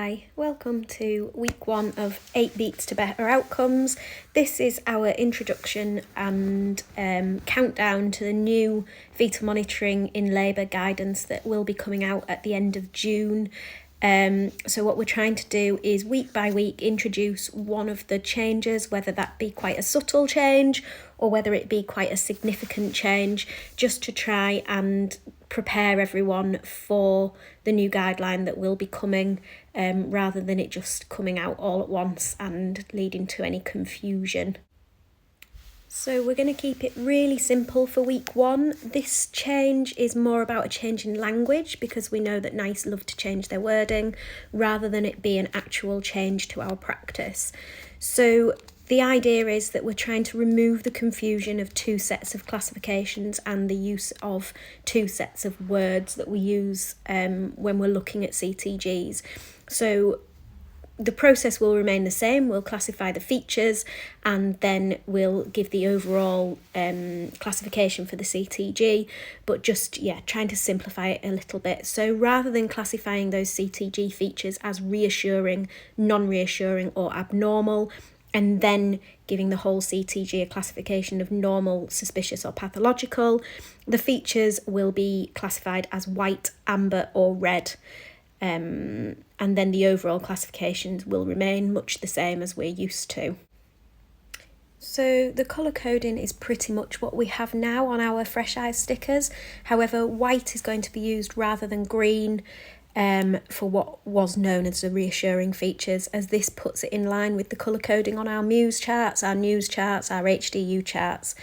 Hi, welcome to week 1 of 8 Beats to Better Outcomes. This is our introduction and countdown to the new fetal monitoring in labour guidance that will be coming out at the end of June. So what we're trying to do is week by week introduce one of the changes, whether that be quite a subtle change or whether it be quite a significant change, just to try and prepare everyone for the new guideline that will be coming, rather than it just coming out all at once and leading to any confusion. So we're going to keep it really simple for week 1. This change is more about a change in language because we know that NICE love to change their wording rather than it be an actual change to our practice. So the idea is that we're trying to remove the confusion of 2 sets of classifications and the use of 2 sets of words that we use when we're looking at CTGs. So the process will remain the same. We'll classify the features and then we'll give the overall classification for the CTG, but just trying to simplify it a little bit. So rather than classifying those CTG features as reassuring, non-reassuring or abnormal, and then giving the whole CTG a classification of normal, suspicious or pathological, the features will be classified as white, amber or red. And then the overall classifications will remain much the same as we're used to. So the colour coding is pretty much what we have now on our Fresh Eyes stickers. However, white is going to be used rather than green for what was known as the reassuring features, as this puts it in line with the colour coding on our Muse charts, our news charts, our HDU charts.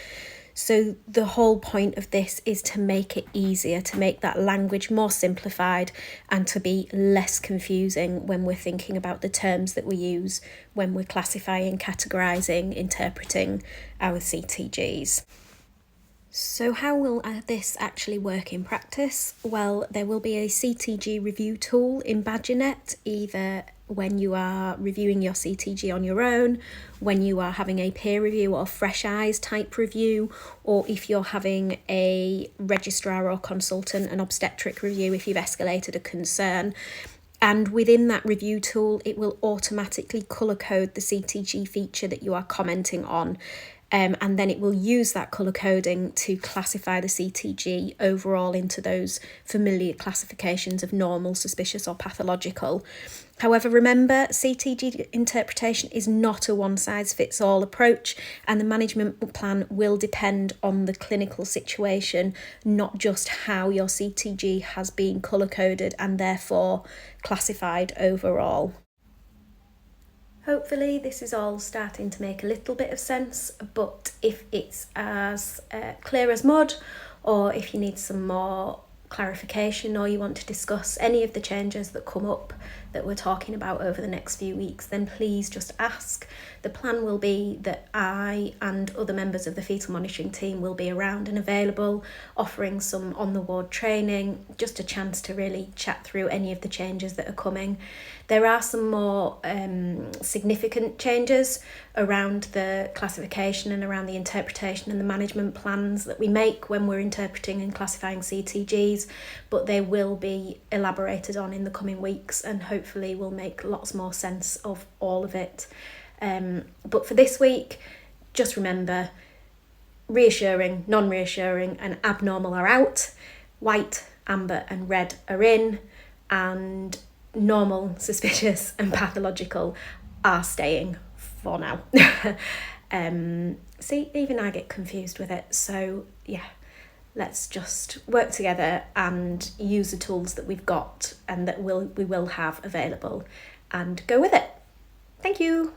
So the whole point of this is to make it easier, to make that language more simplified and to be less confusing when we're thinking about the terms that we use when we're classifying, categorising, interpreting our CTGs. So how will this actually work in practice? Well, there will be a CTG review tool in Badgernet, either when you are reviewing your CTG on your own, when you are having a peer review or Fresh Eyes type review, or if you're having a registrar or consultant, an obstetric review if you've escalated a concern. And within that review tool, it will automatically colour code the CTG feature that you are commenting on. And then it will use that colour coding to classify the CTG overall into those familiar classifications of normal, suspicious or pathological. However, remember, CTG interpretation is not a one-size-fits-all approach, and the management plan will depend on the clinical situation, not just how your CTG has been colour-coded and therefore classified overall. Hopefully this is all starting to make a little bit of sense, but if it's as clear as mud, or if you need some more clarification or you want to discuss any of the changes that come up that we're talking about over the next few weeks, then please just ask. The plan will be that I and other members of the fetal monitoring team will be around and available, offering some on-the-ward training, just a chance to really chat through any of the changes that are coming. There are some more significant changes around the classification and around the interpretation and the management plans that we make when we're interpreting and classifying CTGs, but they will be elaborated on in the coming weeks and hopefully will make lots more sense of all of it. But for this week, just remember, reassuring, non-reassuring and abnormal are out, white, amber and red are in, and normal, suspicious and pathological are staying for now. See, even I get confused with it. So let's just work together and use the tools that we've got and that we will have available and go with it. Thank you.